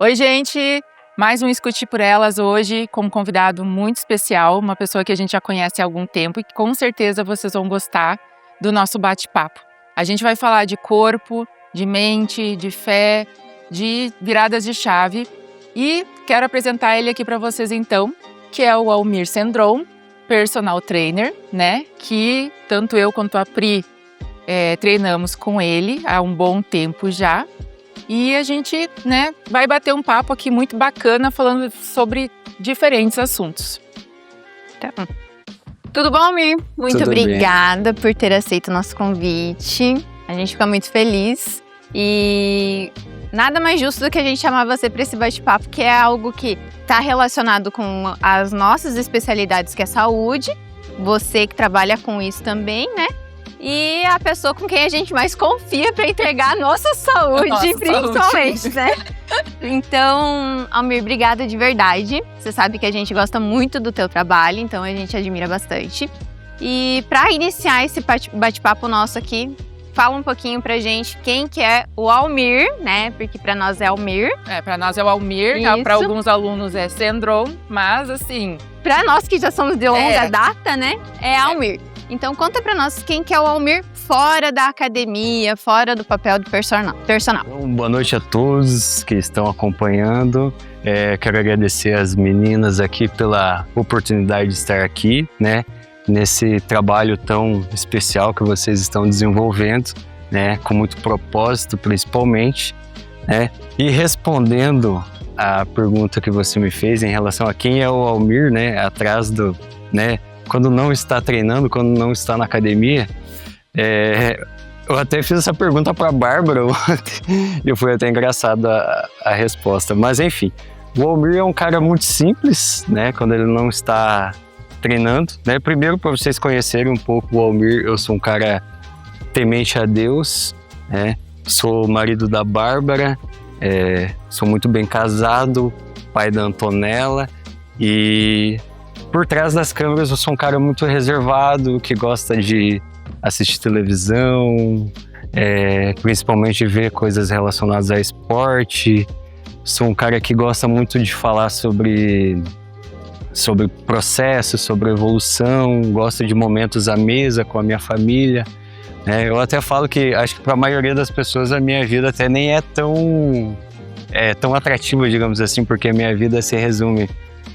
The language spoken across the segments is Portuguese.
Oi, gente! Mais um Escute por Elas hoje com um convidado muito especial, uma pessoa que a gente já conhece há algum tempo e que com certeza vocês vão gostar do nosso bate-papo. A gente vai falar de corpo, de mente, de fé, de viradas de chave e quero apresentar ele aqui para vocês então, que é o Almir Sendron, personal trainer, né? Que tanto eu quanto a Pri treinamos com ele há um bom tempo já. E a gente, vai bater um papo aqui muito bacana falando sobre diferentes assuntos. Então, tudo bom, Almir? Muito obrigada por ter aceito o nosso convite. A gente fica muito feliz. E nada mais justo do que a gente chamar você para esse bate-papo, que é algo que está relacionado com as nossas especialidades, que é saúde. Você que trabalha com isso também, né? E a pessoa com quem a gente mais confia para entregar a nossa saúde, principalmente, né? Então, Almir, obrigada de verdade. Você sabe que a gente gosta muito do teu trabalho, então a gente admira bastante. E para iniciar esse bate-papo nosso aqui, fala um pouquinho pra gente quem que é o Almir, né? Porque para nós é Almir. Para nós é o Almir, para alguns alunos é Sendron, mas assim... Para nós que já somos de longa data, né? É Almir. Então conta pra nós quem que é o Almir fora da academia, fora do papel do personal. Boa noite a todos que estão acompanhando. Quero agradecer as meninas aqui pela oportunidade de estar aqui, né? Nesse trabalho tão especial que vocês estão desenvolvendo, né? Com muito propósito, principalmente, né? E respondendo a pergunta que você me fez em relação a quem é o Almir, né? Atrás do, né? Quando não está treinando, quando não está na academia. Eu até fiz essa pergunta para a Bárbara ontem e foi até engraçado a resposta. Mas enfim, o Almir é um cara muito simples, né? Quando ele não está treinando, né? Primeiro, para vocês conhecerem um pouco o Almir, eu sou um cara temente a Deus, né? Sou marido da Bárbara, sou muito bem casado, pai da Antonella e... Por trás das câmeras eu sou um cara muito reservado, que gosta de assistir televisão, principalmente ver coisas relacionadas a esporte. Sou um cara que gosta muito de falar sobre processo, sobre evolução, gosto de momentos à mesa com a minha família. Eu até falo que acho que para a maioria das pessoas a minha vida até nem é tão atrativa, digamos assim, porque a minha vida se resume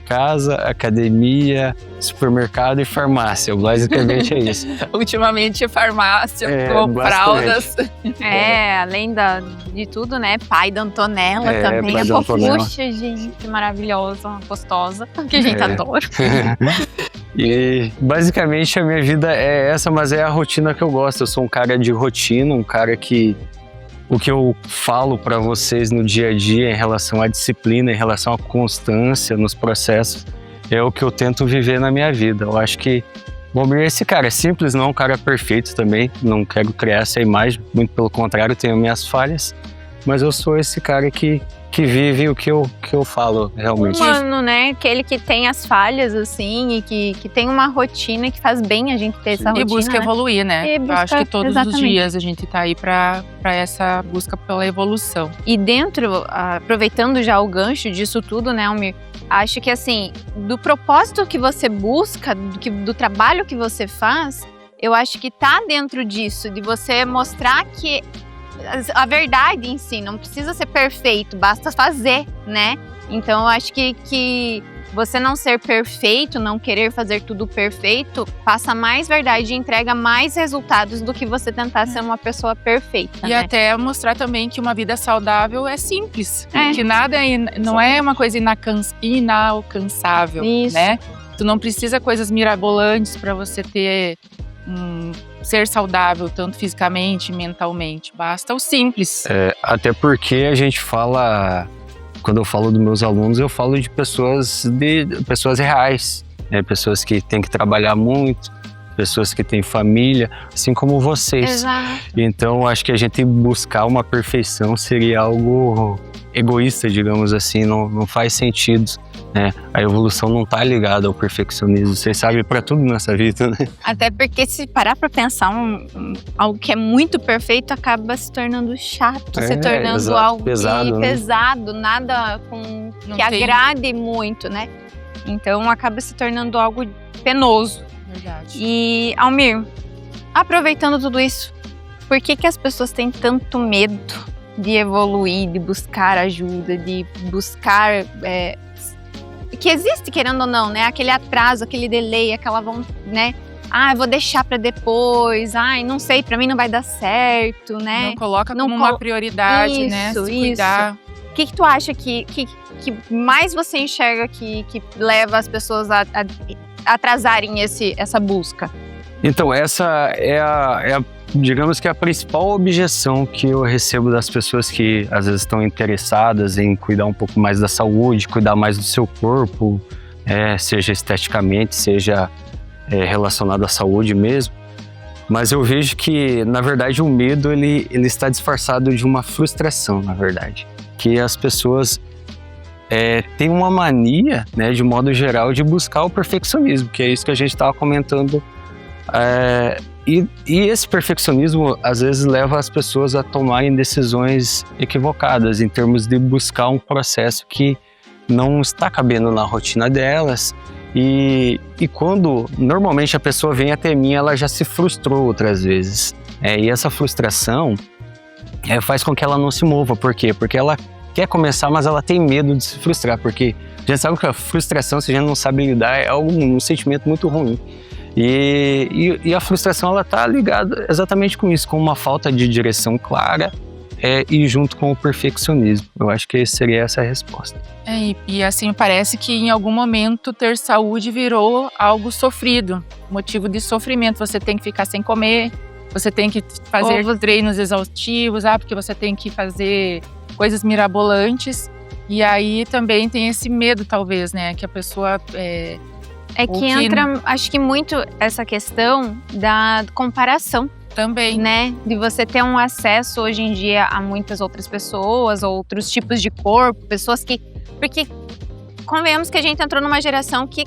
casa, academia, supermercado e farmácia. Basicamente é isso. Ultimamente farmácia, com fraldas. Além de tudo, né? Pai da Antonella também. A fofucha, gente, maravilhosa, gostosa, que a gente adora. E basicamente a minha vida é essa, mas é a rotina que eu gosto. Eu sou um cara de rotina, um cara que... O que eu falo para vocês no dia a dia em relação à disciplina, em relação à constância nos processos, é o que eu tento viver na minha vida. Eu acho que o Almir é esse cara simples, não é um cara perfeito também, não quero criar essa imagem, muito pelo contrário, tenho minhas falhas, mas eu sou esse cara que vive o que eu falo realmente. Humano, né? Aquele que tem as falhas, assim, e que tem uma rotina que faz bem a gente ter essa rotina. E busca evoluir, né? Eu acho que todos os dias a gente tá aí pra essa busca pela evolução. E dentro, aproveitando já o gancho disso tudo, né, Almir? Acho que, assim, do propósito que você busca, do trabalho que você faz, eu acho que tá dentro disso, de você mostrar que a verdade em si não precisa ser perfeito, basta fazer, né? Então eu acho que você não ser perfeito, não querer fazer tudo perfeito, passa mais verdade e entrega mais resultados do que você tentar ser uma pessoa perfeita. E até mostrar também que uma vida saudável é simples, que nada não é uma coisa inalcançável, né? Tu não precisa coisas mirabolantes para você ter ser saudável, tanto fisicamente, mentalmente. Basta o simples. Até porque a gente fala, quando eu falo dos meus alunos, eu falo de pessoas reais, né? Pessoas que têm que trabalhar muito, pessoas que têm família, assim como vocês. Exato. Então, acho que a gente buscar uma perfeição seria algo egoísta, digamos assim, não faz sentido, né? A evolução não tá ligada ao perfeccionismo, vocês sabem, para tudo nessa vida, né? Até porque se parar pra pensar, algo que é muito perfeito acaba se tornando chato, se tornando exato, algo pesado, pesado, nada que agrade muito, né? Então acaba se tornando algo penoso. Verdade. E, Almir, aproveitando tudo isso, por que as pessoas têm tanto medo de evoluir, de buscar ajuda, de buscar... que existe, querendo ou não, né? Aquele atraso, aquele delay, aquela vontade, né? Eu vou deixar pra depois. Não sei, pra mim não vai dar certo, né? Não coloca como uma prioridade, né? Se cuidar. O que tu acha que mais você enxerga que leva as pessoas a atrasarem essa busca? Então, essa digamos que a principal objeção que eu recebo das pessoas que às vezes estão interessadas em cuidar um pouco mais da saúde, cuidar mais do seu corpo, seja esteticamente, seja relacionado à saúde mesmo. Mas eu vejo que, na verdade, o medo ele está disfarçado de uma frustração, na verdade. Que as pessoas têm uma mania, né, de modo geral, de buscar o perfeccionismo, que é isso que a gente estava comentando. E esse perfeccionismo, às vezes, leva as pessoas a tomarem decisões equivocadas em termos de buscar um processo que não está cabendo na rotina delas. E quando, normalmente, a pessoa vem até mim, ela já se frustrou outras vezes. E essa frustração faz com que ela não se mova. Por quê? Porque ela quer começar, mas ela tem medo de se frustrar. Porque a gente sabe que a frustração, se a gente não sabe lidar, é um sentimento muito ruim. E a frustração, ela está ligada exatamente com isso, com uma falta de direção clara e junto com o perfeccionismo. Eu acho que seria essa a resposta. E assim, parece que em algum momento ter saúde virou algo sofrido, motivo de sofrimento. Você tem que ficar sem comer, você tem que fazer treinos exaustivos, porque você tem que fazer coisas mirabolantes. E aí também tem esse medo, talvez, né, que a pessoa... entra, acho que muito essa questão da comparação. Também. Né? De você ter um acesso hoje em dia a muitas outras pessoas, outros tipos de corpo, pessoas que... Porque convenhamos que a gente entrou numa geração que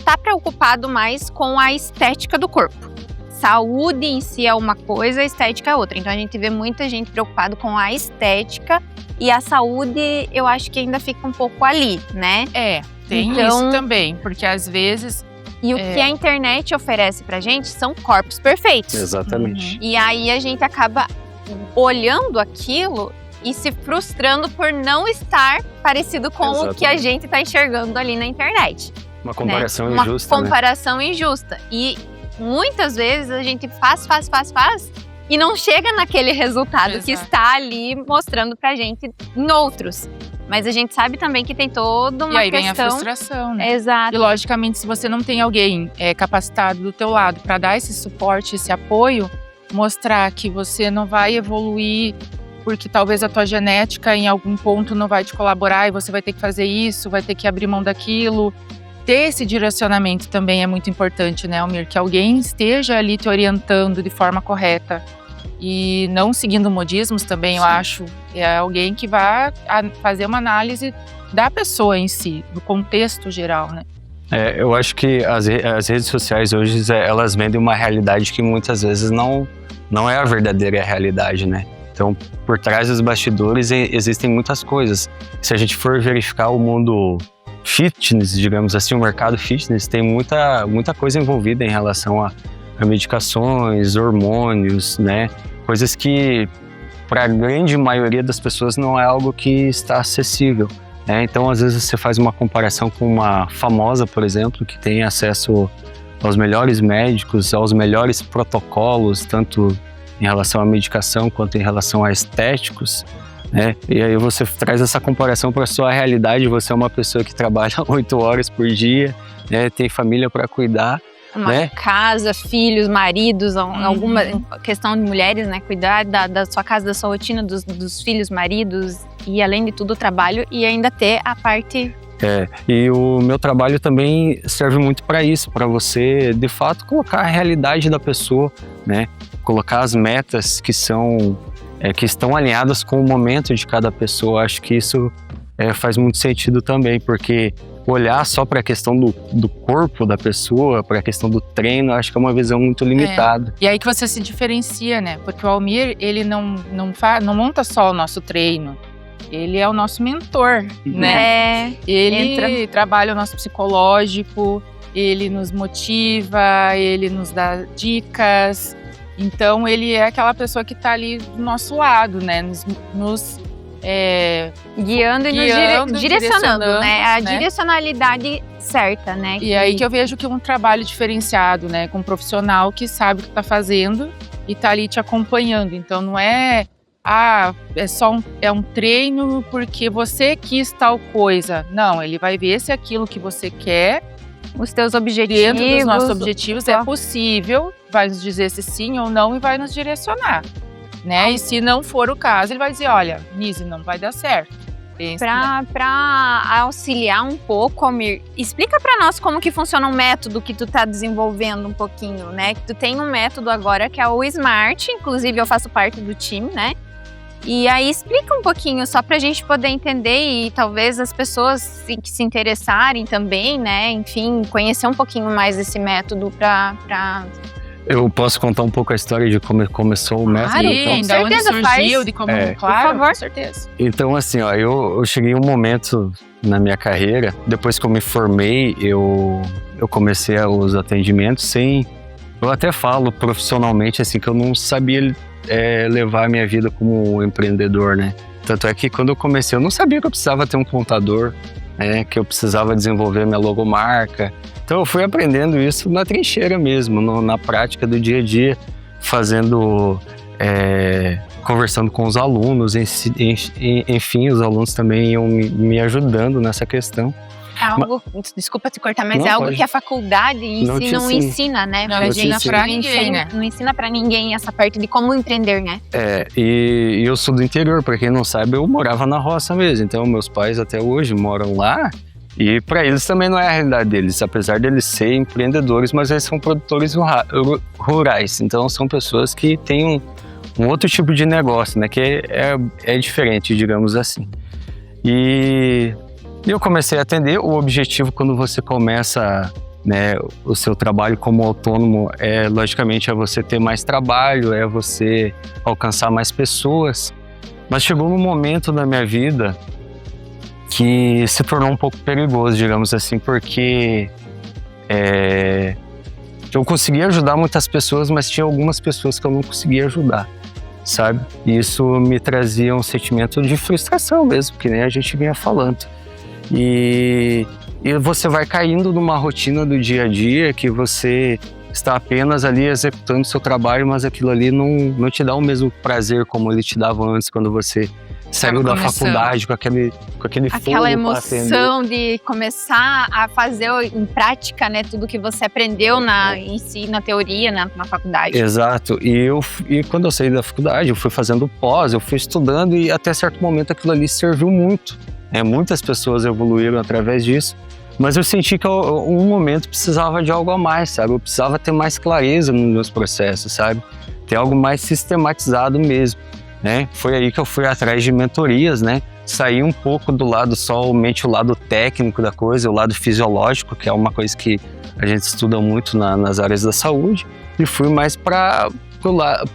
tá preocupado mais com a estética do corpo. Saúde em si é uma coisa, a estética é outra. Então a gente vê muita gente preocupada com a estética e a saúde, eu acho que ainda fica um pouco ali, né? Tem isso também, porque às vezes... E o que a internet oferece pra gente são corpos perfeitos. Exatamente. E aí a gente acaba olhando aquilo e se frustrando por não estar parecido com o que a gente tá enxergando ali na internet. Uma comparação né? injusta, Uma comparação injusta. E muitas vezes a gente faz e não chega naquele resultado que está ali mostrando pra gente em outros. Mas a gente sabe também que tem toda uma questão... E aí vem a frustração, né? Exato. E logicamente, se você não tem alguém capacitado do teu lado para dar esse suporte, esse apoio, mostrar que você não vai evoluir porque talvez a tua genética em algum ponto não vai te colaborar e você vai ter que fazer isso, vai ter que abrir mão daquilo. Ter esse direcionamento também é muito importante, né, Almir? Que alguém esteja ali te orientando de forma correta. E não seguindo modismos também, eu acho. É alguém que vai fazer uma análise da pessoa em si, do contexto geral, né? Eu acho que as redes sociais hoje, elas vendem uma realidade que muitas vezes não é a verdadeira realidade, né? Então, por trás dos bastidores existem muitas coisas. Se a gente for verificar o mundo fitness, digamos assim, o mercado fitness, tem muita coisa envolvida em relação a medicações, hormônios, né? Coisas que, para a grande maioria das pessoas, não é algo que está acessível. Então, às vezes, você faz uma comparação com uma famosa, por exemplo, que tem acesso aos melhores médicos, aos melhores protocolos, tanto em relação à medicação quanto em relação a estéticos, né? E aí você traz essa comparação para a sua realidade. Você é uma pessoa que trabalha 8 horas por dia, né? Tem família para cuidar. Uma casa, filhos, maridos, alguma questão de mulheres, né? Cuidar da sua casa, da sua rotina, dos filhos, maridos e, além de tudo, o trabalho, e ainda ter a parte E o meu trabalho também serve muito para isso, para você, de fato, colocar a realidade da pessoa, né? Colocar as metas que estão alinhadas com o momento de cada pessoa. Acho que isso faz muito sentido também, porque olhar só para a questão do corpo da pessoa, para a questão do treino, acho que é uma visão muito limitada. E aí que você se diferencia, né? Porque o Almir, ele não monta só o nosso treino. Ele é o nosso mentor, né? Ele trabalha o nosso psicológico, ele nos motiva, ele nos dá dicas. Então, ele é aquela pessoa que está ali do nosso lado, né? Nos guiando e nos direcionando, né? A direcionalidade certa, né? E aí que eu vejo que é um trabalho diferenciado, né? Com um profissional que sabe o que está fazendo e está ali te acompanhando. Então, não é... é só um treino porque você quis tal coisa. Não, ele vai ver se aquilo que você quer, os teus objetivos, dentro dos nossos objetivos, é possível, vai nos dizer se sim ou não e vai nos direcionar, né? E se não for o caso, ele vai dizer, olha, Nise, não vai dar certo. Para auxiliar um pouco, Almir, explica para nós como que funciona um método que tu tá desenvolvendo um pouquinho, né? Que tu tem um método agora que é o SMART, inclusive eu faço parte do time, né? E aí explica um pouquinho, só pra gente poder entender e talvez as pessoas que se interessarem também, né? Enfim, conhecer um pouquinho mais desse método pra... Eu posso contar um pouco a história de como começou o método? Sim, então? de onde surgiu, de como... Claro, por favor. Com certeza. Então, assim, ó, eu cheguei a um momento na minha carreira, depois que eu me formei, eu comecei os atendimentos sem... Eu até falo profissionalmente, assim, que eu não sabia... levar a minha vida como empreendedor, né? Tanto é que quando eu comecei, eu não sabia que eu precisava ter um contador, né? Que eu precisava desenvolver minha logomarca. Então eu fui aprendendo isso na trincheira mesmo, na prática do dia a dia, fazendo, conversando com os alunos, enfim, os alunos também iam me ajudando nessa questão. Algo, desculpa te cortar, mas não, é algo pode. Que a faculdade em si não ensina, né? Não ensina pra ninguém, né? Não ensina pra ninguém essa parte de como empreender, né? E eu sou do interior, pra quem não sabe, eu morava na roça mesmo. Então meus pais até hoje moram lá e pra eles também não é a realidade deles. Apesar deles serem empreendedores, mas eles são produtores rurais. Então são pessoas que têm um outro tipo de negócio, né? Que é diferente, digamos assim. E eu comecei a atender. O objetivo quando você começa, né, o seu trabalho como autônomo logicamente, você ter mais trabalho, você alcançar mais pessoas. Mas chegou um momento da minha vida que se tornou um pouco perigoso, digamos assim, porque eu conseguia ajudar muitas pessoas, mas tinha algumas pessoas que eu não conseguia ajudar, sabe? E isso me trazia um sentimento de frustração mesmo, que nem a gente vinha falando. E você vai caindo numa rotina do dia a dia que você está apenas ali executando seu trabalho, mas aquilo ali não te dá o mesmo prazer como ele te dava antes, quando você saiu da faculdade com aquele aquela emoção de começar a fazer em prática, né, tudo que você aprendeu em si, na teoria, na faculdade. Exato. E quando eu saí da faculdade, eu fui fazendo pós, eu fui estudando e até certo momento aquilo ali serviu muito. Muitas pessoas evoluíram através disso, mas eu senti que um momento precisava de algo a mais, sabe? Eu precisava ter mais clareza nos meus processos, sabe? Ter algo mais sistematizado mesmo, né? Foi aí que eu fui atrás de mentorias, né? Saí um pouco do lado somente o lado técnico da coisa, o lado fisiológico, que é uma coisa que a gente estuda muito nas áreas da saúde, e fui mais para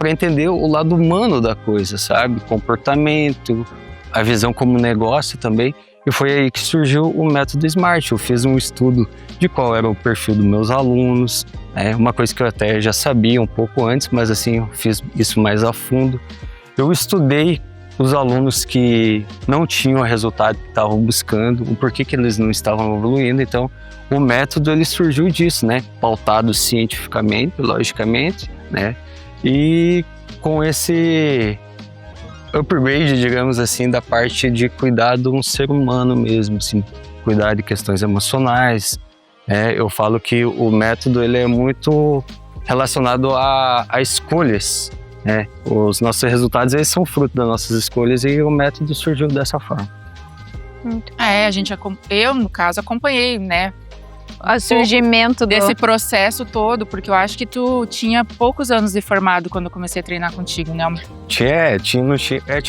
entender o lado humano da coisa, sabe? Comportamento, a visão como negócio também. E foi aí que surgiu o método SMART. Eu fiz um estudo de qual era o perfil dos meus alunos, uma coisa que eu até já sabia um pouco antes, mas assim, eu fiz isso mais a fundo. Eu estudei os alunos que não tinham o resultado que estavam buscando, o porquê que eles não estavam evoluindo. Então, o método ele surgiu disso, né? Pautado cientificamente, logicamente, né? E com esse upgrade, digamos assim, da parte de cuidar de um ser humano mesmo, assim, cuidar de questões emocionais. Eu falo que o método ele é muito relacionado a escolhas. Os nossos resultados eles são fruto das nossas escolhas e o método surgiu dessa forma. Eu, no caso, acompanhei, né? O surgimento desse processo todo, porque eu acho que tu tinha poucos anos de formado quando eu comecei a treinar contigo, né? Tinha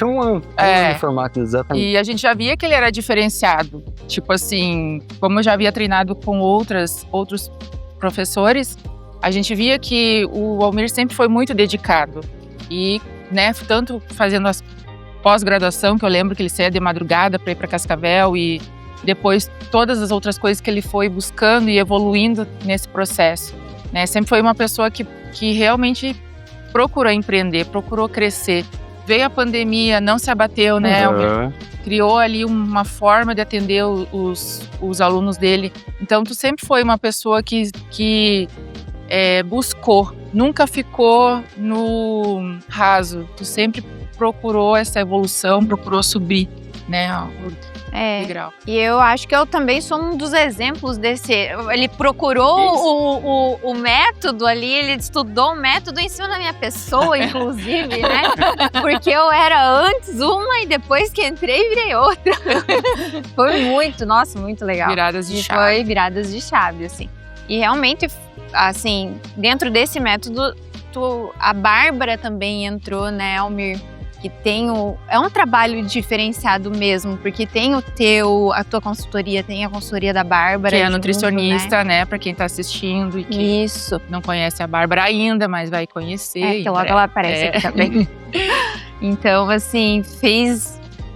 um ano de formato, exatamente. E a gente já via que ele era diferenciado. Tipo assim, como eu já havia treinado com outros professores, a gente via que o Almir sempre foi muito dedicado. E, né, tanto fazendo as pós-graduação, que eu lembro que ele saía de madrugada para ir para Cascavel, e depois todas as outras coisas que ele foi buscando e evoluindo nesse processo, né? Sempre foi uma pessoa que realmente procurou empreender, procurou crescer. Veio a pandemia, não se abateu, né? Criou ali uma forma de atender os alunos dele. Então, tu sempre foi uma pessoa que buscou, nunca ficou no raso. Tu sempre procurou essa evolução, procurou subir, né? E eu acho que eu também sou um dos exemplos desse. Ele procurou o método ali, ele estudou o método em cima da minha pessoa, inclusive, né? Porque eu era antes uma e depois que entrei virei outra. Foi muito legal. Viradas de chave. Foi viradas de chave, assim. E realmente, assim, dentro desse método, a Bárbara também entrou, né, Almir? Que é um trabalho diferenciado mesmo, porque tem a tua consultoria, tem a consultoria da Bárbara. Que é a nutricionista, né? Pra quem tá assistindo e que não conhece a Bárbara ainda, mas vai conhecer. Que logo ela aparece aqui também. Então, assim,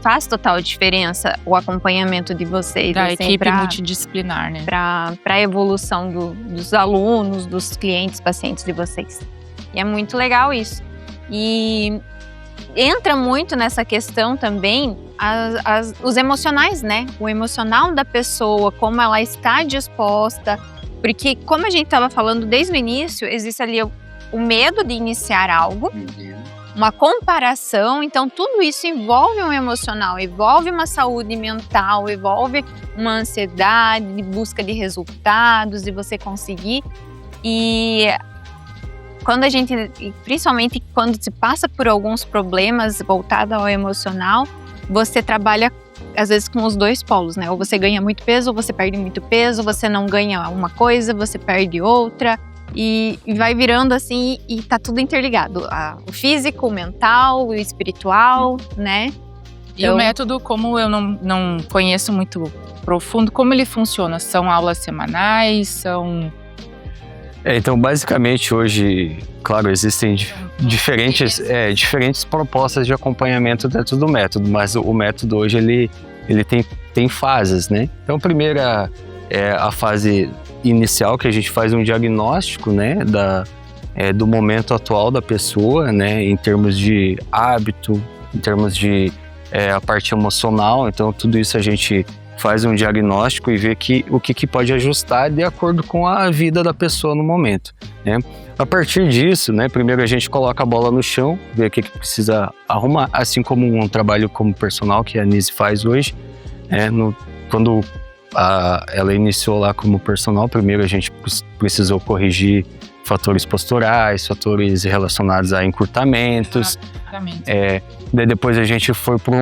faz total diferença o acompanhamento de vocês. Da assim, equipe multidisciplinar, né? Pra evolução dos alunos, dos clientes, pacientes de vocês. E é muito legal isso. E entra muito nessa questão também os emocionais, né? O emocional da pessoa, como ela está disposta. Porque, como a gente estava falando desde o início, existe ali o medo de iniciar algo, uma comparação. Então, tudo isso envolve um emocional, envolve uma saúde mental, envolve uma ansiedade, de busca de resultados, de você conseguir. E quando principalmente quando se passa por alguns problemas voltados ao emocional, você trabalha às vezes com os dois polos, né? Ou você ganha muito peso, ou você perde muito peso, você não ganha uma coisa, você perde outra, e vai virando assim, e tá tudo interligado. O físico, o mental, o espiritual, né? E o método, como eu não conheço muito profundo, como ele funciona? São aulas semanais, são... Então, basicamente, hoje, claro, existem diferentes propostas de acompanhamento dentro do método, mas o método hoje, ele tem fases, né? Então, a primeira é a fase inicial, que a gente faz um diagnóstico, né, do momento atual da pessoa, né, em termos de hábito, em termos de a parte emocional. Então, tudo isso a gente faz um diagnóstico e vê o que pode ajustar de acordo com a vida da pessoa no momento, né? A partir disso, né, primeiro a gente coloca a bola no chão, vê o que precisa arrumar, assim como um trabalho como personal que a Nise faz hoje. Quando ela iniciou lá como personal, primeiro a gente precisou corrigir fatores posturais, fatores relacionados a encurtamentos. Daí depois a gente foi para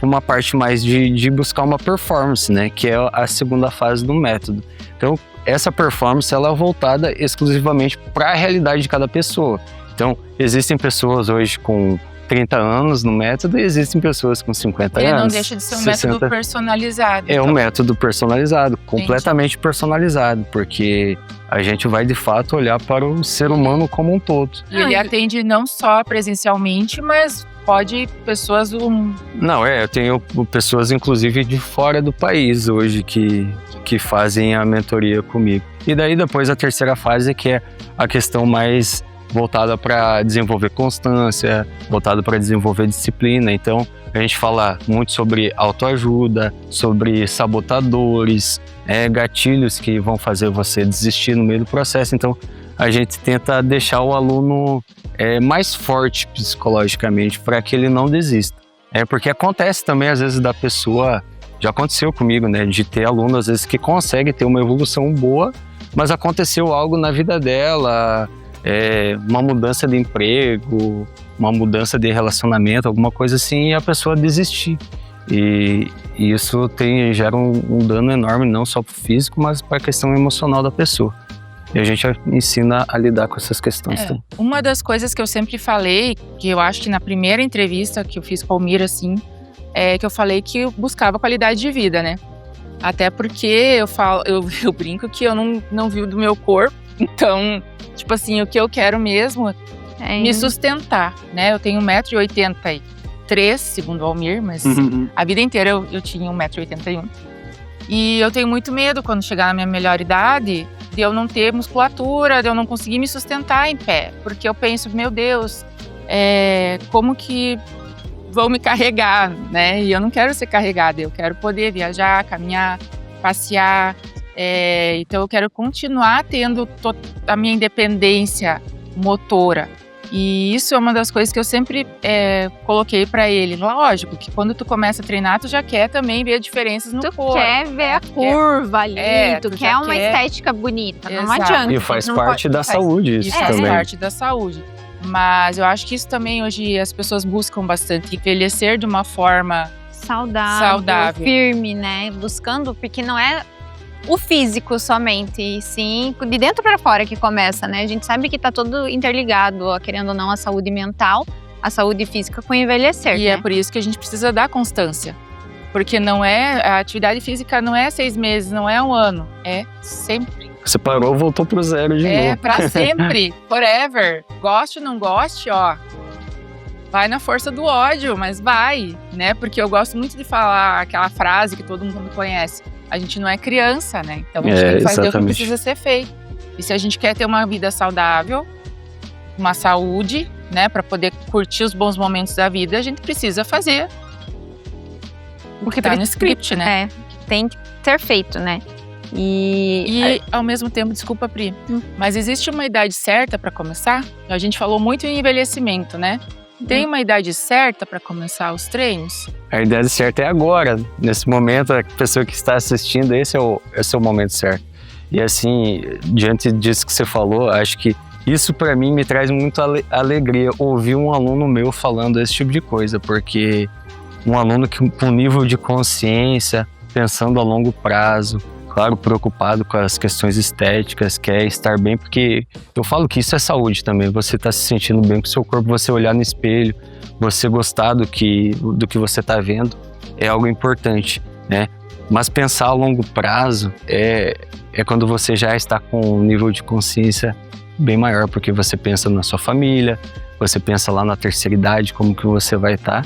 uma parte mais de buscar uma performance, né? Que é a segunda fase do método. Então, essa performance ela é voltada exclusivamente para a realidade de cada pessoa. Então, existem pessoas hoje com 30 anos no método e existem pessoas com 50 anos. Ele não deixa de ser um método personalizado. É um método personalizado, completamente personalizado, porque a gente vai de fato olhar para o ser humano como um todo. E ele atende não só presencialmente, mas pode pessoas eu tenho pessoas inclusive de fora do país hoje que fazem a mentoria comigo. E daí depois a terceira fase, que é a questão mais voltada para desenvolver constância, voltada para desenvolver disciplina. Então, a gente fala muito sobre autoajuda, sobre sabotadores, gatilhos que vão fazer você desistir no meio do processo. Então, a gente tenta deixar o aluno mais forte psicologicamente para que ele não desista. Porque acontece também, às vezes, da pessoa... Já aconteceu comigo, né? De ter aluno, às vezes, que consegue ter uma evolução boa, mas aconteceu algo na vida dela... uma mudança de emprego, uma mudança de relacionamento, alguma coisa assim, e a pessoa desistir. E isso gera um dano enorme, não só para o físico, mas para a questão emocional da pessoa. E a gente ensina a lidar com essas questões também. Uma das coisas que eu sempre falei, que eu acho que na primeira entrevista que eu fiz com a Almir, assim, é que eu falei que eu buscava qualidade de vida, né? Até porque eu brinco que eu não vivo do meu corpo. Então, tipo assim, o que eu quero mesmo é me sustentar, né? Eu tenho 1,83m, segundo o Almir, mas a vida inteira eu tinha 1,81m. E eu tenho muito medo, quando chegar na minha melhor idade, de eu não ter musculatura, de eu não conseguir me sustentar em pé. Porque eu penso, meu Deus, como que vão me carregar, né? E eu não quero ser carregada, eu quero poder viajar, caminhar, passear. Então eu quero continuar tendo a minha independência motora. E isso é uma das coisas que eu sempre coloquei pra ele. Lógico que quando tu começa a treinar, tu já quer também ver diferenças no corpo. Tu quer ver a curva ali, tu quer uma estética bonita, não adianta. E faz parte da saúde isso também. Faz parte da saúde. Mas eu acho que isso também hoje as pessoas buscam bastante, envelhecer de uma forma saudável, firme, né? Buscando, porque não é o físico somente, e sim de dentro para fora que começa, né? A gente sabe que tá todo interligado, querendo ou não, a saúde mental, a saúde física com o envelhecer. E é por isso que a gente precisa dar constância. Porque a atividade física não é 6 meses, não é 1 ano, é sempre. Você parou, voltou pro zero de novo. É, pra sempre, forever. Goste ou não goste, ó. Vai na força do ódio, mas vai, né? Porque eu gosto muito de falar aquela frase que todo mundo conhece. A gente não é criança, né? Então a gente tem que fazer o que precisa ser feito. E se a gente quer ter uma vida saudável, uma saúde, né? Pra poder curtir os bons momentos da vida, a gente precisa fazer o que tá no script, né? Tem que ser feito, né? E ao mesmo tempo, desculpa, Pri, mas existe uma idade certa pra começar? A gente falou muito em envelhecimento, né? Tem uma idade certa para começar os treinos? A idade certa é agora. Nesse momento, a pessoa que está assistindo, esse é o momento certo. E assim, diante disso que você falou, acho que isso para mim me traz muito alegria, ouvir um aluno meu falando esse tipo de coisa, porque um aluno com nível de consciência, pensando a longo prazo, claro, preocupado com as questões estéticas, quer estar bem, porque eu falo que isso é saúde também, você tá se sentindo bem com o seu corpo, você olhar no espelho, você gostar do que você tá vendo, é algo importante, né? Mas pensar a longo prazo é quando você já está com um nível de consciência bem maior, porque você pensa na sua família, você pensa lá na terceira idade, como que você vai estar.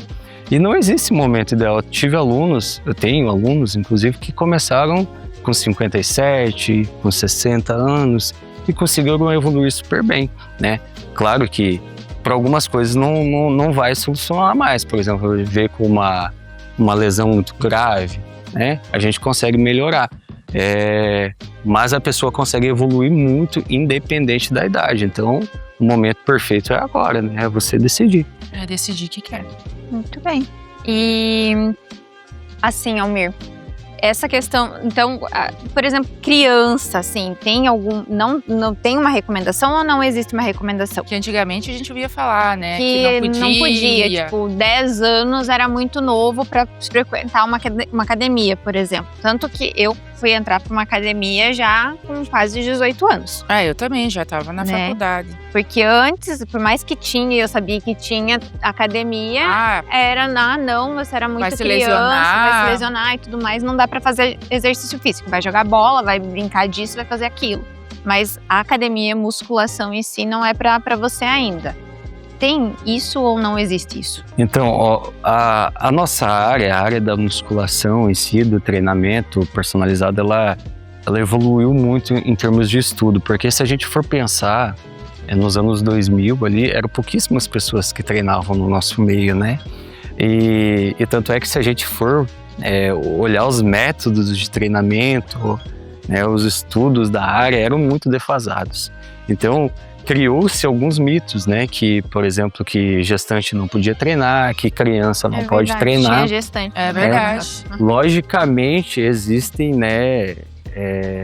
E não existe momento ideal. Eu tenho alunos, inclusive, que começaram com 57, com 60 anos e conseguiram evoluir super bem, né? Claro que para algumas coisas não vai solucionar mais. Por exemplo, ver com uma lesão muito grave, né? A gente consegue melhorar. Mas a pessoa consegue evoluir muito independente da idade. Então, o momento perfeito é agora, né? É você decidir. É decidir o que quer. Muito bem. E assim, Almir, essa questão, então, por exemplo, criança, assim, tem algum, não tem uma recomendação ou não existe uma recomendação? Que antigamente a gente ouvia falar, né? Que não podia, tipo, 10 anos era muito novo para frequentar uma academia, por exemplo. Tanto que eu fui entrar para uma academia já com quase 18 anos. Eu também, já estava na faculdade. Porque antes, por mais que tinha, eu sabia que tinha academia, era, não, você era muito criança, vai se lesionar e tudo mais, não dá pra fazer exercício físico. Vai jogar bola, vai brincar disso, vai fazer aquilo. Mas a academia, musculação em si, não é pra você ainda. Tem isso ou não existe isso? Então, a nossa área, a área da musculação em si, do treinamento personalizado, ela evoluiu muito em termos de estudo. Porque se a gente for pensar, nos anos 2000 ali, eram pouquíssimas pessoas que treinavam no nosso meio, né? E tanto é que se a gente for olhar os métodos de treinamento, né, os estudos da área eram muito defasados. Então, criou-se alguns mitos, né? Que, por exemplo, que gestante não podia treinar, que criança não pode treinar. Tinha gestante. É verdade. Logicamente, existem, né,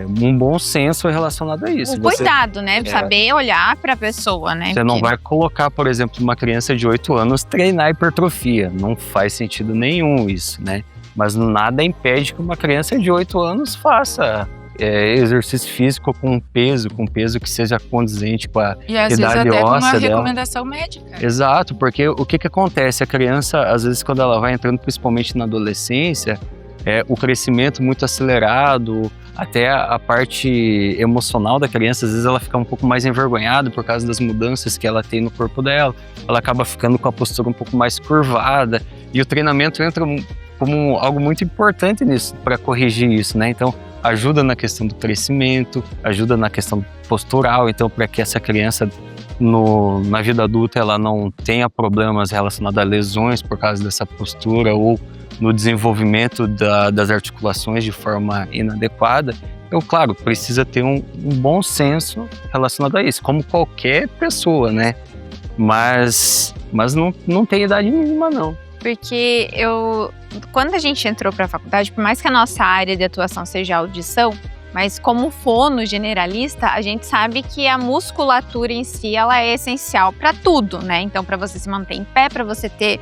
um bom senso relacionado a isso. Cuidado, né? Saber olhar para a pessoa, né? Você não vai colocar, por exemplo, uma criança de 8 anos treinar hipertrofia. Não faz sentido nenhum isso, né? Mas nada impede que uma criança de 8 anos faça exercício físico com peso que seja condizente com a e às idade vezes até óssea com uma dela. recomendação médica. Exato, porque o que acontece? A criança, às vezes, quando ela vai entrando, principalmente na adolescência, o crescimento muito acelerado, até a parte emocional da criança, às vezes ela fica um pouco mais envergonhada por causa das mudanças que ela tem no corpo dela. Ela acaba ficando com a postura um pouco mais curvada. E o treinamento entra como algo muito importante nisso, para corrigir isso, né? Então, ajuda na questão do crescimento, ajuda na questão postural, então para que essa criança na vida adulta ela não tenha problemas relacionados a lesões por causa dessa postura ou no desenvolvimento das articulações de forma inadequada. Então, claro, precisa ter um bom senso relacionado a isso, como qualquer pessoa, né? Mas não tem idade mínima, não. Porque quando a gente entrou para a faculdade, por mais que a nossa área de atuação seja audição, mas como fono generalista, a gente sabe que a musculatura em si ela é essencial para tudo, né? Então, para você se manter em pé, para você ter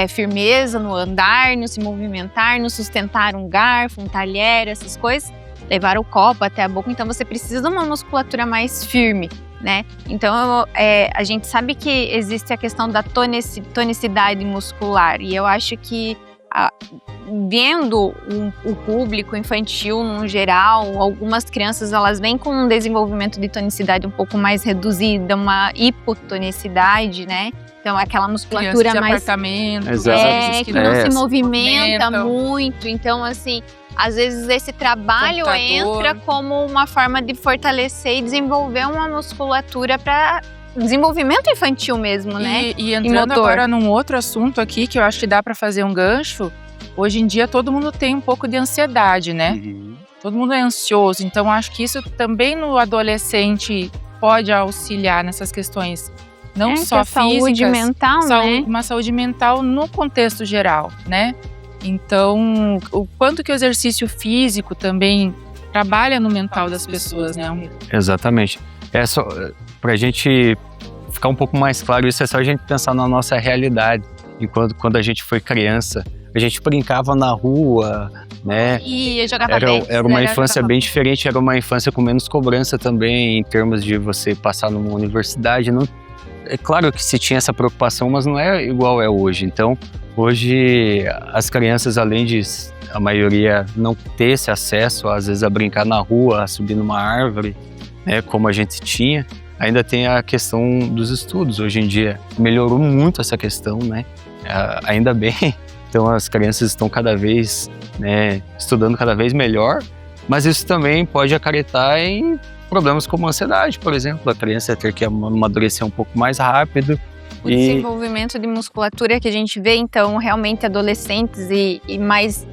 firmeza no andar, no se movimentar, no sustentar um garfo, um talher, essas coisas, levar o copo até a boca, então você precisa de uma musculatura mais firme, né? Então, a gente sabe que existe a questão da tonicidade muscular, e eu acho que vendo o público infantil no geral, algumas crianças elas vêm com um desenvolvimento de tonicidade um pouco mais reduzida, uma hipotonicidade, né? Então aquela musculatura mais apartamento, que não se movimenta muito. Então assim, às vezes esse trabalho entra como uma forma de fortalecer e desenvolver uma musculatura para desenvolvimento infantil mesmo, né? E entrando agora num outro assunto aqui que eu acho que dá para fazer um gancho. Hoje em dia todo mundo tem um pouco de ansiedade, né? Uhum. Todo mundo é ansioso, então acho que isso também no adolescente pode auxiliar nessas questões, não só físicas, saúde mental, né? Uma saúde mental no contexto geral, né? Então, o quanto que o exercício físico também trabalha no mental das pessoas, né? Exatamente. Só pra gente ficar um pouco mais claro, isso é só a gente pensar na nossa realidade. Enquanto quando a gente foi criança, a gente brincava na rua, né? E jogava era uma infância bem diferente, era uma infância com menos cobrança também, em termos de você passar numa universidade. Não, é claro que se tinha essa preocupação, mas não é igual é hoje. Então, hoje, as crianças, além de a maioria não ter esse acesso, às vezes, a brincar na rua, a subir numa árvore, né, como a gente tinha, ainda tem a questão dos estudos. Hoje em dia, melhorou muito essa questão, né? Ainda bem. Então as crianças estão cada vez, né, estudando cada vez melhor, mas isso também pode acarretar em problemas como ansiedade, por exemplo. A criança ter que amadurecer um pouco mais rápido. O desenvolvimento de musculatura que a gente vê, então, realmente adolescentes e mais,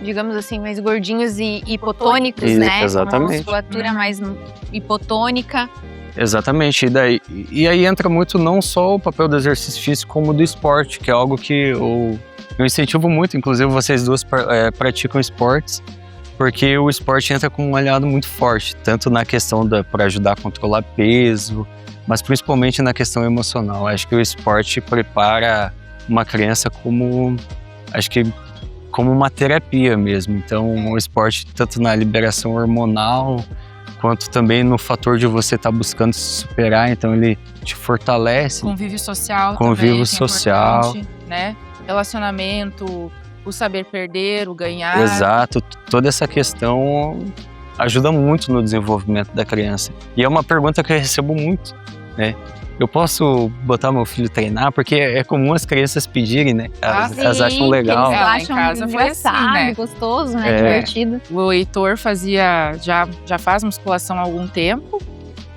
digamos assim, mais gordinhos e hipotônicos, né? Exatamente. Uma musculatura mais hipotônica. Exatamente, e aí entra muito não só o papel do exercício físico, como do esporte, que é algo que eu incentivo muito, inclusive vocês duas praticam esportes, porque o esporte entra com um aliado muito forte, tanto na questão para ajudar a controlar peso, mas principalmente na questão emocional. Acho que o esporte prepara uma criança como uma terapia mesmo, então o esporte tanto na liberação hormonal, quanto também no fator de você estar buscando se superar, então ele te fortalece. Convívio social Convívio também, social. Né? Relacionamento, o saber perder, o ganhar. Exato, toda essa questão ajuda muito no desenvolvimento da criança. E é uma pergunta que eu recebo muito, né? Eu posso botar meu filho treinar? Porque é comum as crianças pedirem, né? Elas acham legal. Eles acham em casa foi assim, né? Gostoso, né? Divertido. O Heitor já faz musculação há algum tempo.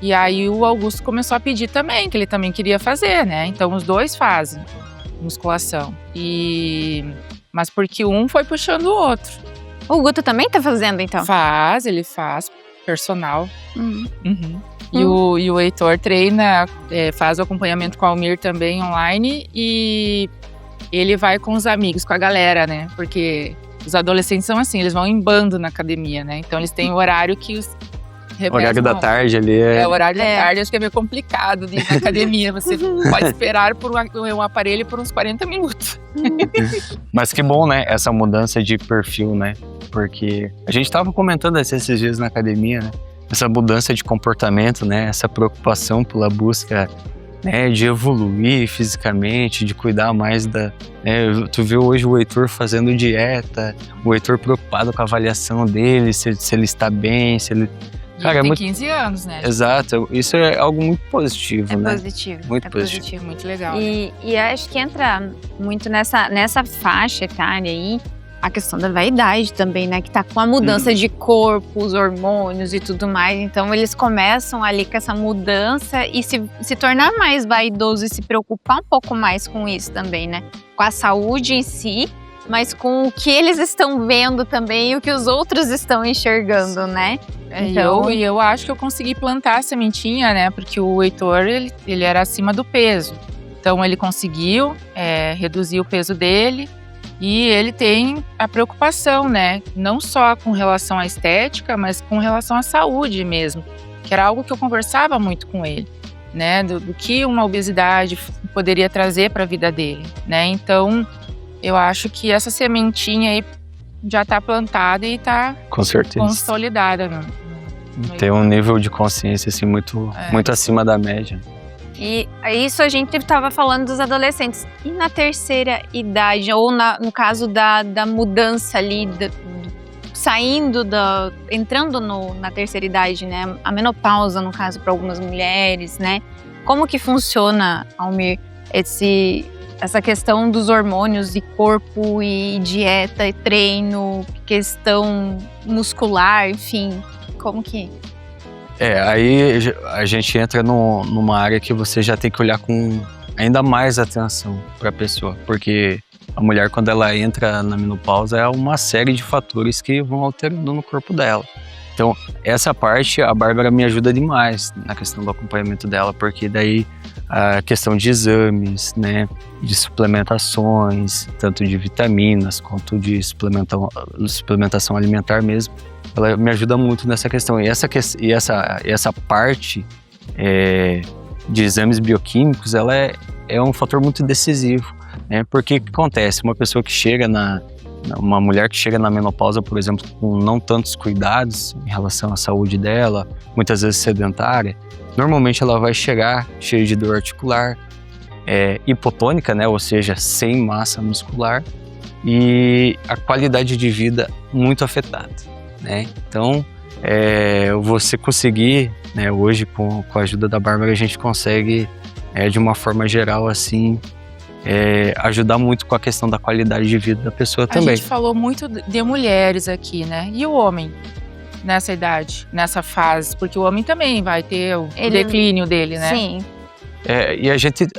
E aí o Augusto começou a pedir também, que ele também queria fazer, né? Então os dois fazem musculação. Mas porque um foi puxando o outro. O Guto também tá fazendo, então? Ele faz personal. Uhum. E o Heitor treina, faz o acompanhamento com a Almir também online, e ele vai com os amigos, com a galera, né? Porque Os adolescentes são assim, eles vão em bando na academia, né? Então eles têm o horário que os O horário da tarde ali o horário da tarde, acho que é meio complicado de ir na academia. Você pode esperar por um aparelho por uns 40 minutos. Mas que bom, né? Essa mudança de perfil, né? Porque a gente estava comentando esses dias na academia, né? Essa mudança de comportamento, né? Essa preocupação pela busca, né, de evoluir fisicamente, de cuidar mais da... Né? Tu viu hoje o Heitor fazendo dieta, o Heitor preocupado com a avaliação dele, se ele está bem, se ele... Cara, tem 15 anos, né? Exato, isso é algo muito positivo, né? Positivo. Muito positivo. Muito legal. E acho que entra muito nessa faixa etária aí, a questão da vaidade também, né? Que tá com a mudança de corpo, os hormônios e tudo mais. Então, eles começam ali com essa mudança e se tornar mais vaidoso e se preocupar um pouco mais com isso também, né? Com a saúde em si, mas com o que eles estão vendo também e o que os outros estão enxergando, né? Então, eu acho que eu consegui plantar a sementinha, né? Porque o Heitor, ele era acima do peso. Então, ele conseguiu reduzir o peso dele. E ele tem a preocupação, né? Não só com relação à estética, mas com relação à saúde mesmo. Que era algo que eu conversava muito com ele, né? Do que uma obesidade poderia trazer para a vida dele, né? Então, eu acho que essa sementinha aí já está plantada e está consolidada. Tem um nível de consciência assim, muito acima da média. E isso a gente estava falando dos adolescentes. E na terceira idade, ou no caso da mudança ali, entrando na terceira idade, né? A menopausa, no caso, para algumas mulheres, né? Como que funciona, Almir, essa questão dos hormônios e corpo e dieta e treino, questão muscular, enfim, como que... Aí a gente entra numa área que você já tem que olhar com ainda mais atenção para a pessoa, porque a mulher, quando ela entra na menopausa, é uma série de fatores que vão alterando no corpo dela. Então, essa parte, a Bárbara me ajuda demais na questão do acompanhamento dela, porque daí a questão de exames, né, de suplementações, tanto de vitaminas quanto de suplementação alimentar mesmo, ela me ajuda muito nessa questão. E essa parte de exames bioquímicos, ela é um fator muito decisivo, né? Porque o que acontece? Uma mulher que chega na menopausa, por exemplo, com não tantos cuidados em relação à saúde dela, muitas vezes sedentária, normalmente ela vai chegar cheia de dor articular, hipotônica, né? Ou seja, sem massa muscular, e a qualidade de vida muito afetada, né? Então, você conseguir, né, hoje com a ajuda da Bárbara, a gente consegue, de uma forma geral, assim, ajudar muito com a questão da qualidade de vida da pessoa também. A gente falou muito de mulheres aqui, né? E o homem nessa idade, nessa fase? Porque o homem também vai ter o declínio dele, né? Sim. E a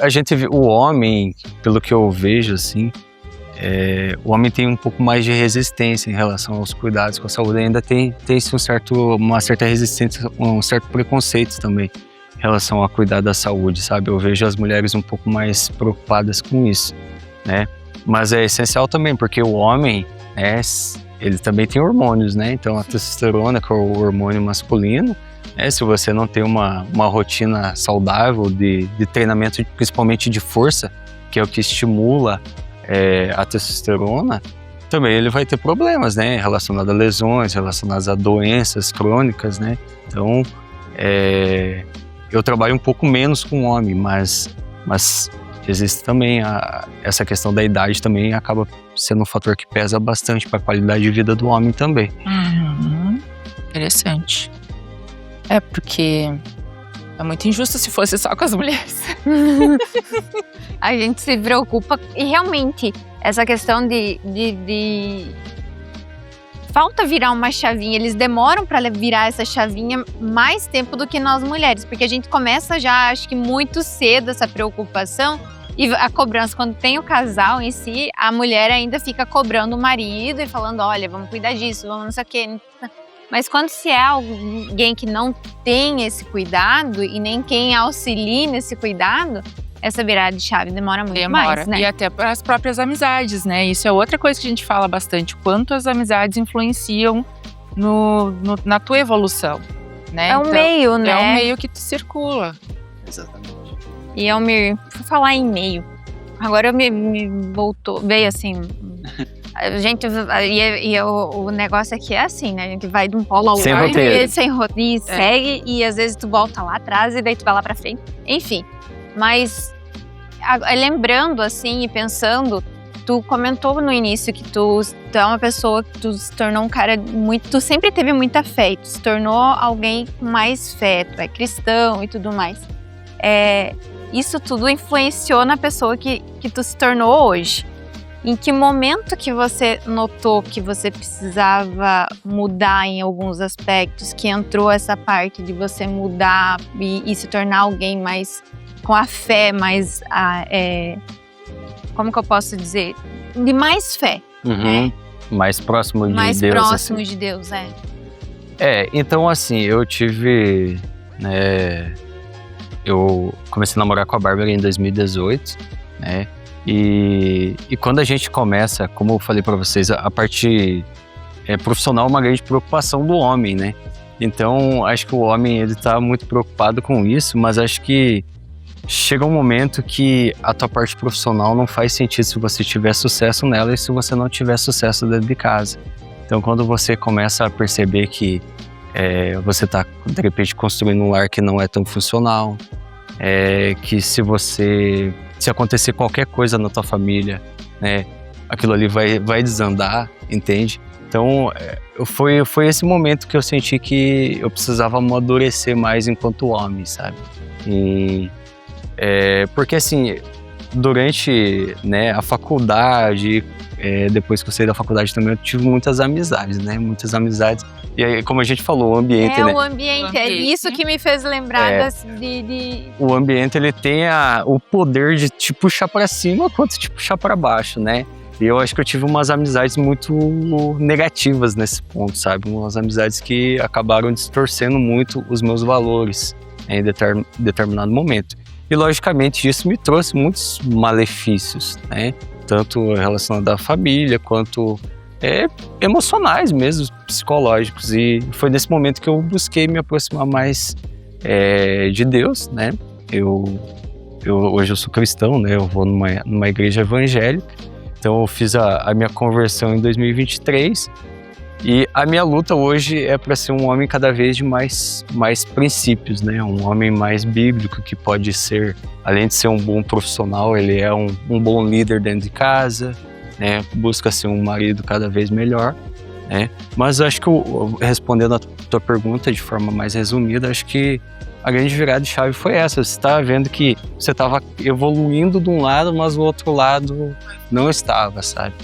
gente vê o homem, pelo que eu vejo, assim, o homem tem um pouco mais de resistência em relação aos cuidados com a saúde. Ainda tem uma certa resistência, um certo preconceito também em relação a cuidar da saúde, sabe? Eu vejo as mulheres um pouco mais preocupadas com isso, né? Mas é essencial também, porque o homem, né, ele também tem hormônios, né? Então a testosterona, que é o hormônio masculino, se você não tem uma rotina saudável de treinamento, principalmente de força, que é o que estimula a testosterona, também ele vai ter problemas, né, relacionados a lesões, relacionados a doenças crônicas, né? Então, eu trabalho um pouco menos com o homem, mas existe também essa questão da idade, também acaba sendo um fator que pesa bastante para a qualidade de vida do homem também. Interessante. Porque é muito injusto se fosse só com as mulheres. A gente se preocupa e realmente essa questão de falta virar uma chavinha, eles demoram para virar essa chavinha mais tempo do que nós mulheres, porque a gente começa já, acho que muito cedo, essa preocupação e a cobrança. Quando tem o casal em si, a mulher ainda fica cobrando o marido e falando, olha, vamos cuidar disso, vamos não sei o quê. Mas quando se é alguém que não tem esse cuidado e nem quem auxilia nesse cuidado, essa virada de chave demora muito mais, né? E até para as próprias amizades, né? Isso é outra coisa que a gente fala bastante, o quanto as amizades influenciam na tua evolução, né? É um meio, né? É um meio que te circula. Exatamente. E Elmir, por falar em meio, agora veio assim, a gente, o negócio aqui é assim, né? A gente vai de um polo ao outro, sem roteiro, e segue, e às vezes tu volta lá atrás e daí tu vai lá pra frente, enfim. Mas lembrando assim e pensando, tu comentou no início que tu é uma pessoa que tu se tornou um cara muito, tu sempre teve muita fé, tu se tornou alguém com mais fé, tu é cristão e tudo mais. Isso tudo influenciou na pessoa que tu se tornou hoje. Em que momento que você notou que você precisava mudar em alguns aspectos, que entrou essa parte de você mudar e se tornar alguém mais com a fé, mais, como que eu posso dizer? De mais fé, né? Mais próximo de Deus. Mais próximo assim. De Deus, então assim, eu tive, eu comecei a namorar com a Bárbara em 2018, né? E quando a gente começa, como eu falei para vocês, a parte profissional é uma grande preocupação do homem, né? Então, acho que o homem, ele tá muito preocupado com isso, mas acho que chega um momento que a tua parte profissional não faz sentido se você tiver sucesso nela e se você não tiver sucesso dentro de casa. Então, quando você começa a perceber que você tá, de repente, construindo um lar que não é tão funcional, que se acontecer qualquer coisa na tua família, né, aquilo ali vai desandar, entende? Então, foi esse momento que eu senti que eu precisava amadurecer mais enquanto homem, sabe? Porque assim, durante, né, a faculdade, depois que eu saí da faculdade também, eu tive muitas amizades, né? Muitas amizades. E aí, como a gente falou, o ambiente, né? O ambiente, é isso que me fez lembrar O ambiente, ele tem o poder de te puxar pra cima quanto te puxar pra baixo, né? E eu acho que eu tive umas amizades muito negativas nesse ponto, sabe? Umas amizades que acabaram distorcendo muito os meus valores em determinado momento. E, logicamente, isso me trouxe muitos malefícios, né? Tanto relacionado à família, quanto emocionais mesmo, psicológicos. E foi nesse momento que eu busquei me aproximar mais de Deus, né? Hoje eu sou cristão, né? Eu vou numa igreja evangélica. Então eu fiz a minha conversão em 2023. E a minha luta hoje é para ser um homem cada vez de mais princípios, né? Um homem mais bíblico, que pode ser, além de ser um bom profissional, ele é um bom líder dentro de casa, né? Busca ser um marido cada vez melhor, né? Mas eu acho que, respondendo a tua pergunta de forma mais resumida, acho que a grande virada de chave foi essa. Você estava vendo que você estava evoluindo de um lado, mas o outro lado não estava, sabe?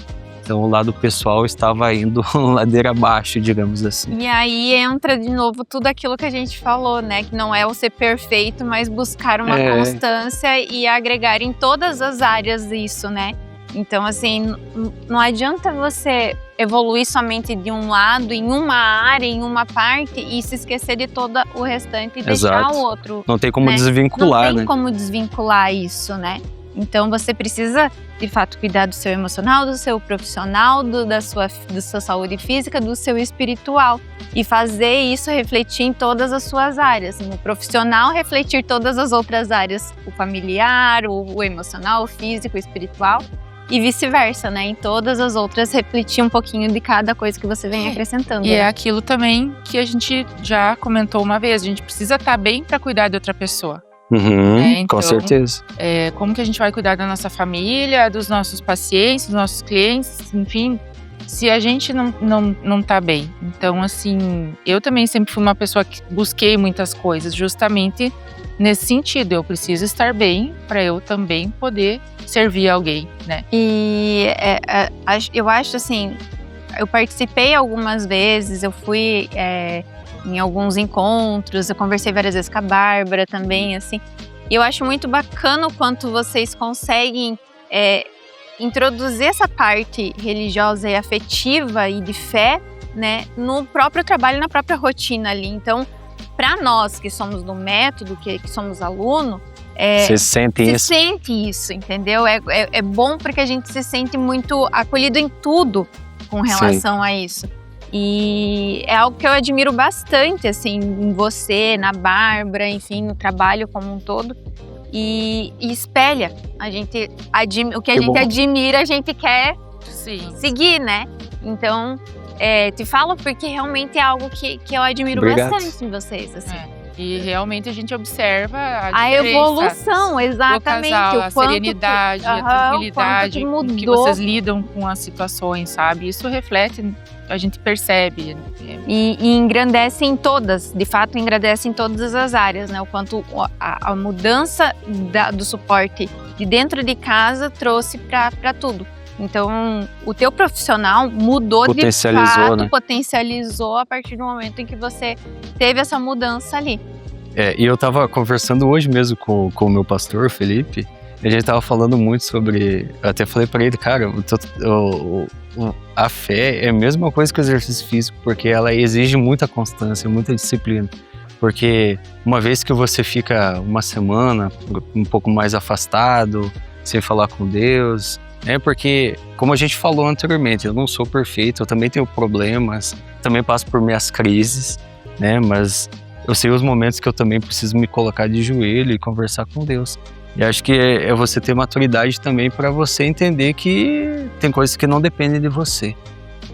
Então, o lado pessoal estava indo ladeira abaixo, digamos assim. E aí entra de novo tudo aquilo que a gente falou, né? Que não é o ser perfeito, mas buscar uma constância e agregar em todas as áreas isso, né? Então, assim, não adianta você evoluir somente de um lado, em uma área, em uma parte, e se esquecer de todo o restante e deixar o outro. Não tem como desvincular, né? Não tem como desvincular isso, né? Então, você precisa, de fato, cuidar do seu emocional, do seu profissional, da sua saúde física, do seu espiritual. E fazer isso refletir em todas as suas áreas. No profissional, refletir todas as outras áreas. O familiar, o emocional, o físico, o espiritual. E vice-versa, né? Em todas as outras, refletir um pouquinho de cada coisa que você vem acrescentando. E é aquilo também que a gente já comentou uma vez. A gente precisa estar bem para cuidar de outra pessoa. Então, com certeza. Como que a gente vai cuidar da nossa família, dos nossos pacientes, dos nossos clientes, enfim, se a gente não tá bem. Então, assim, eu também sempre fui uma pessoa que busquei muitas coisas, justamente nesse sentido. Eu preciso estar bem para eu também poder servir alguém, né? E eu acho assim, eu participei algumas vezes, eu fui em alguns encontros, eu conversei várias vezes com a Bárbara também, assim. E eu acho muito bacana o quanto vocês conseguem introduzir essa parte religiosa e afetiva e de fé, né, no próprio trabalho, na própria rotina ali. Então, para nós que somos do método, que somos aluno, Você sente isso? Sente isso, entendeu? É bom porque a gente se sente muito acolhido em tudo com relação a isso. E é algo que eu admiro bastante, assim, em você, na Bárbara, enfim, no trabalho como um todo. E espelha. O que a gente admira, a gente quer seguir, né? Então, te falo porque realmente é algo que eu admiro bastante em vocês, assim. E realmente a gente observa a evolução, exatamente. Do casal, a serenidade, a tranquilidade com que vocês lidam com as situações, sabe? Isso reflete, a gente percebe. E engrandece em todas, de fato engrandece em todas as áreas, né? O quanto a mudança do suporte de dentro de casa trouxe para tudo. Então, o teu profissional mudou de fato, né? Potencializou a partir do momento em que você teve essa mudança ali. E eu tava conversando hoje mesmo com o meu pastor, Felipe, e a gente tava falando muito sobre... Eu até falei pra ele, cara, a fé é a mesma coisa que o exercício físico, porque ela exige muita constância, muita disciplina. Porque uma vez que você fica uma semana um pouco mais afastado, sem falar com Deus... porque, como a gente falou anteriormente, eu não sou perfeito, eu também tenho problemas, também passo por minhas crises, né? Mas eu sei os momentos que eu também preciso me colocar de joelho e conversar com Deus. E acho que é você ter maturidade também para você entender que tem coisas que não dependem de você.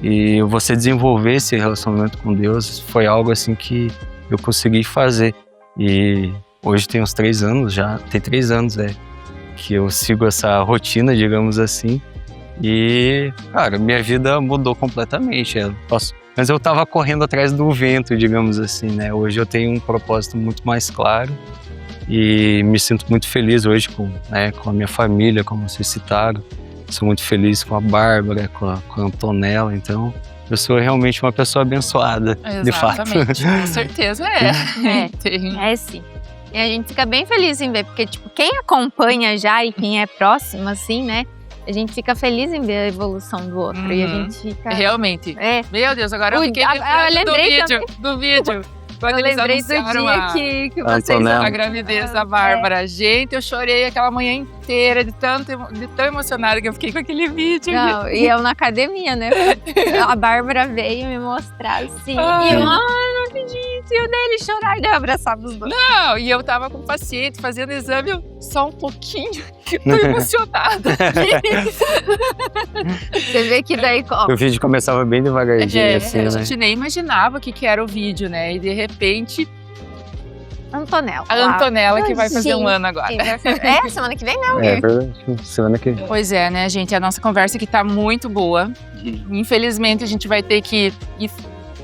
E você desenvolver esse relacionamento com Deus foi algo assim que eu consegui fazer. E hoje tem uns 3 anos já, tem 3 anos, que eu sigo essa rotina, digamos assim, e, cara, minha vida mudou completamente. Mas eu tava correndo atrás do vento, digamos assim, né? Hoje eu tenho um propósito muito mais claro e me sinto muito feliz hoje com a minha família, como vocês citaram. Sou muito feliz com a Bárbara, com a Antonella, então eu sou realmente uma pessoa abençoada, de fato. Exatamente, com certeza é sim. E a gente fica bem feliz em ver, porque, tipo, quem acompanha já e quem é próximo, assim, né? A gente fica feliz em ver a evolução do outro. E a gente fica... Realmente. Meu Deus, agora eu fiquei do vídeo. Quando eu lembrei do dia que vocês... A gravidez da Bárbara. Gente, eu chorei aquela manhã inteira de tão emocionada que eu fiquei com aquele vídeo. Não, e eu na academia, né? A Bárbara veio me mostrar assim. E eu, não acredito. E o dele chorar e daí eu abraçava os dois. Não, e eu tava com o paciente fazendo exame, só um pouquinho, que tô emocionada. Você vê que daí... O vídeo começava bem devagarzinho, assim, né? A gente nem imaginava o que era o vídeo, né? E de repente... Antonella. A Antonella que vai fazer um ano agora. Semana que vem, não? É verdade, semana que vem. Pois é, né, gente? A nossa conversa aqui tá muito boa. Infelizmente, a gente vai ter que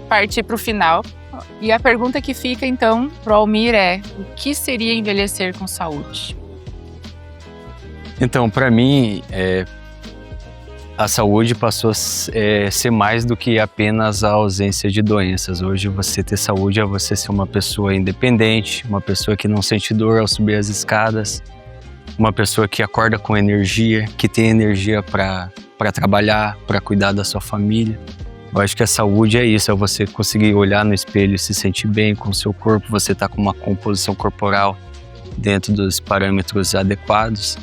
partir pro final. E a pergunta que fica, então, pro Almir o que seria envelhecer com saúde? Então, para mim, a saúde passou a ser mais do que apenas a ausência de doenças. Hoje, você ter saúde é você ser uma pessoa independente, uma pessoa que não sente dor ao subir as escadas, uma pessoa que acorda com energia, que tem energia para trabalhar, para cuidar da sua família. Eu acho que a saúde é isso, é você conseguir olhar no espelho e se sentir bem com o seu corpo, você tá com uma composição corporal dentro dos parâmetros adequados.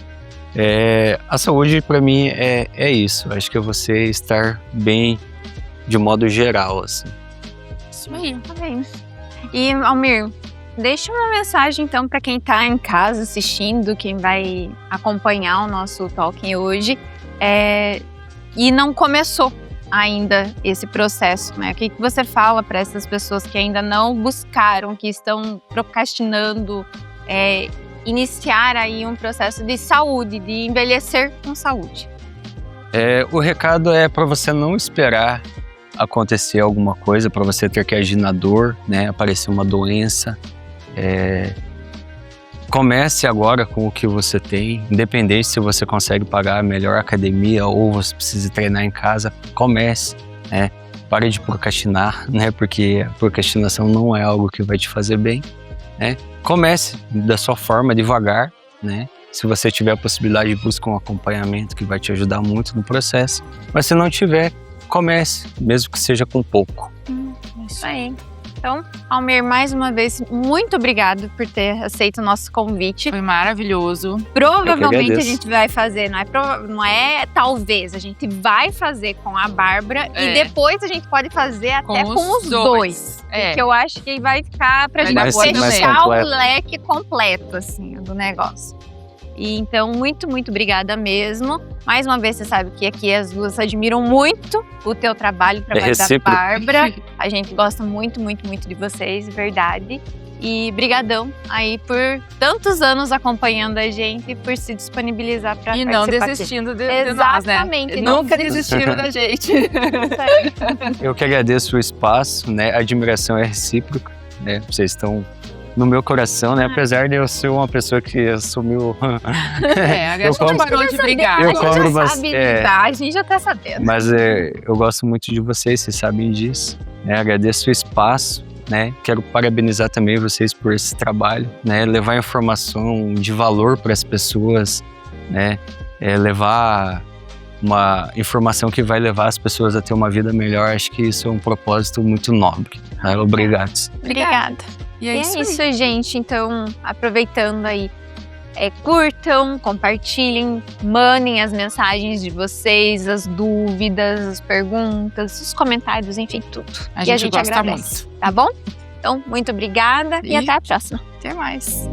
A saúde, para mim, é isso. Eu acho que é você estar bem de modo geral, assim. Isso aí, tá bem. E, Almir, deixa uma mensagem, então, para quem tá em casa assistindo, quem vai acompanhar o nosso talking hoje, e não começou ainda esse processo, né? O que você fala para essas pessoas que ainda não buscaram, que estão procrastinando, iniciar aí um processo de saúde, de envelhecer com saúde? O recado é para você não esperar acontecer alguma coisa, para você ter que agir na dor, né? Aparecer uma doença. Comece agora com o que você tem, independente se você consegue pagar a melhor academia ou você precisa treinar em casa, comece, né? Pare de procrastinar, né? Porque a procrastinação não é algo que vai te fazer bem, né? Comece da sua forma, devagar, né? Se você tiver a possibilidade, busque um acompanhamento que vai te ajudar muito no processo. Mas se não tiver, comece, mesmo que seja com pouco. Isso aí. Então, Almir, mais uma vez, muito obrigado por ter aceito o nosso convite. Foi maravilhoso. Provavelmente a gente vai fazer, não é talvez, a gente vai fazer com a Bárbara e depois a gente pode fazer até com os dois. Porque eu acho que vai ficar pra gente fechar o leque completo, assim, do negócio. E então, muito, muito obrigada mesmo. Mais uma vez, você sabe que aqui as duas admiram muito o teu trabalho, o trabalho da Bárbara. A gente gosta muito, muito, muito de vocês, verdade. E brigadão aí por tantos anos acompanhando a gente e por se disponibilizar para participar. E não desistindo de nós, né? Exatamente. Nunca desistindo da gente. Eu que agradeço o espaço, né? A admiração é recíproca, né? Vocês estão no meu coração, né? Apesar de eu ser uma pessoa que assumiu... A gente parou de brigar. A gente já tá sabendo. Mas eu gosto muito de vocês sabem disso. Né? Agradeço o espaço, né? Quero parabenizar também vocês por esse trabalho, né? Levar informação de valor para as pessoas, né? Levar uma informação que vai levar as pessoas a ter uma vida melhor. Acho que isso é um propósito muito nobre. Né? Obrigado. Obrigada. E é isso, gente. Então, aproveitando aí, curtam, compartilhem, mandem as mensagens de vocês, as dúvidas, as perguntas, os comentários, enfim, tudo. A gente gosta agradece, muito. Tá bom? Então, muito obrigada e até a próxima. Até mais.